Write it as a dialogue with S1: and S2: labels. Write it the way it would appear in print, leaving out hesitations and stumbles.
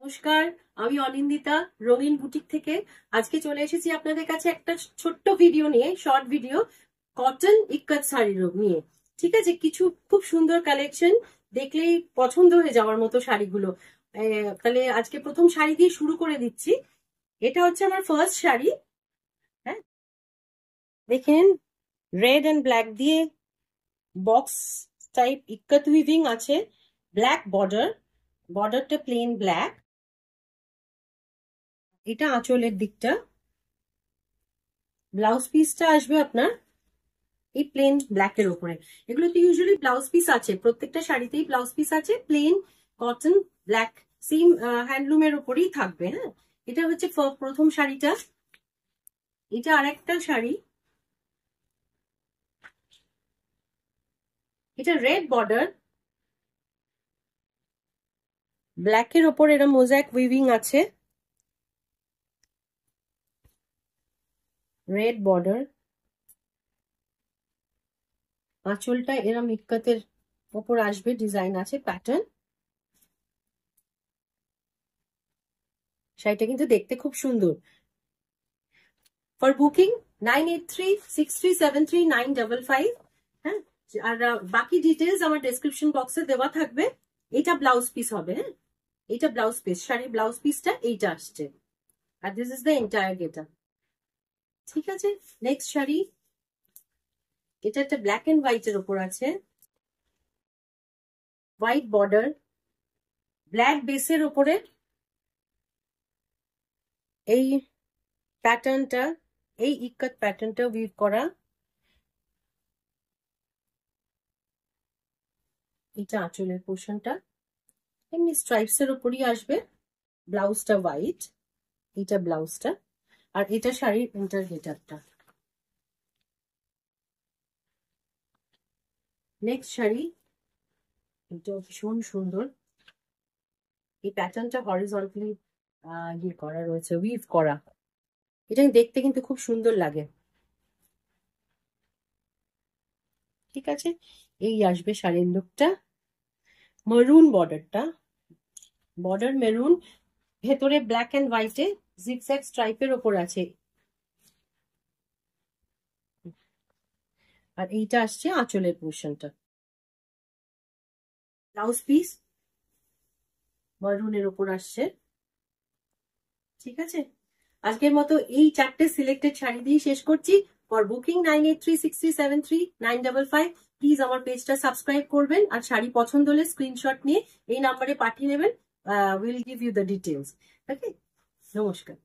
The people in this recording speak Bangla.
S1: নমস্কার, আমি অনিন্দিতা রঙিন বুটিক থেকে। আজকে চলে এসেছি আপনাদের কাছে একটা ছোট্ট ভিডিও নিয়ে, শর্ট ভিডিও কটন ইক্কত শাড়ির নিয়ে। ঠিক আছে, কিছু খুব সুন্দর কালেকশন, দেখলেই পছন্দ হয়ে যাওয়ার মতো শাড়িগুলো। তাহলে আজকে প্রথম শাড়ি দিয়ে শুরু করে দিচ্ছি। এটা হচ্ছে আমার ফার্স্ট শাড়ি। হ্যাঁ, দেখেন, রেড অ্যান্ড ব্ল্যাক দিয়ে বক্স টাইপ ইক্কত উইভিং আছে, ব্ল্যাক বর্ডারটা প্লেন ব্ল্যাক। এটা আঁচলের দিকটা, ব্লাউজ পিসটা আসবে আপনার এই প্লেন ব্ল্যাকের উপরে। এগুলোতে ইউজুয়ালি ব্লাউজ পিস আছে, প্রত্যেকটা শাড়িতেই ব্লাউজ পিস আছে, প্লেন কটন ব্ল্যাক সেম হ্যান্ডলুমের উপরেই থাকবে। হ্যাঁ, এটা হচ্ছে প্রথম শাড়িটা। এটা আরেকটা শাড়ি, এটা রেড বর্ডার, ব্ল্যাকের ওপর এরা মোজাইক উইভিং আছে, রেড বর্ডার। আঁচলটা এরম ইক্কাতের ওপর আসবে, ডিজাইন আছে, প্যাটার্ন। শাড়িটা কিন্তু দেখতে খুব সুন্দর। For booking 9836373955। হ্যাঁ, আর বাকি ডিটেলস আমার ডেসক্রিপশন বক্সে দেওয়া থাকবে। এটা ব্লাউজ পিস হবে। হ্যাঁ, এটা ব্লাউজ পিস, শাড়ির ব্লাউজ পিসটা এইটা আসছে, আর this is the entire getup. ঠিক আছে, নেক্সট শাড়ি। এটা একটা ব্ল্যাক এন্ড হোয়াইট এর উপর আছে, হোয়াইট বর্ডার, ব্ল্যাক বেসের উপরে এই প্যাটার্নটা, এই ইক্কত প্যাটার্নটা উইভ করা। এটা আঁচলের পোর্শনটা এমনি স্ট্রাইপস এর উপরই আসবে, ব্লাউজটা হোয়াইট, এটা ব্লাউজটা, আর এটা শাড়ির ইন্টার গেটআপটা। নেক্সট শাড়ি, এটা ভীষণ সুন্দর। এই প্যাটার্নটা হরিজন্টালি ইয়ে করা রয়েছে, উইভ করা। এটা দেখতে কিন্তু খুব সুন্দর লাগে। ঠিক আছে, এই আসবে শাড়ির লুকটা। মেরুন বর্ডারটা, বর্ডার মেরুন, ভেতরে ব্ল্যাক এন্ড হোয়াইটে জিগজ্যাগ স্ট্রাইপের ওপর আছে। আর এইটা আসছে আঁচলের পোর্শনটা। ব্লাউজ পিস মেরুনের ওপর আসছে। ঠিক আছে, আজকের মতো এই চারটে সিলেক্টেড শাড়ি দিয়ে শেষ করছি। For booking 9836373955। প্লিজ আমার পেজটা সাবস্ক্রাইব করবেন, আর শাড়ি পছন্দ হলে স্ক্রিনশট নিয়ে এই নাম্বারে পাঠিয়ে নেবেন। Will give you the details. Okay, নমস্কার।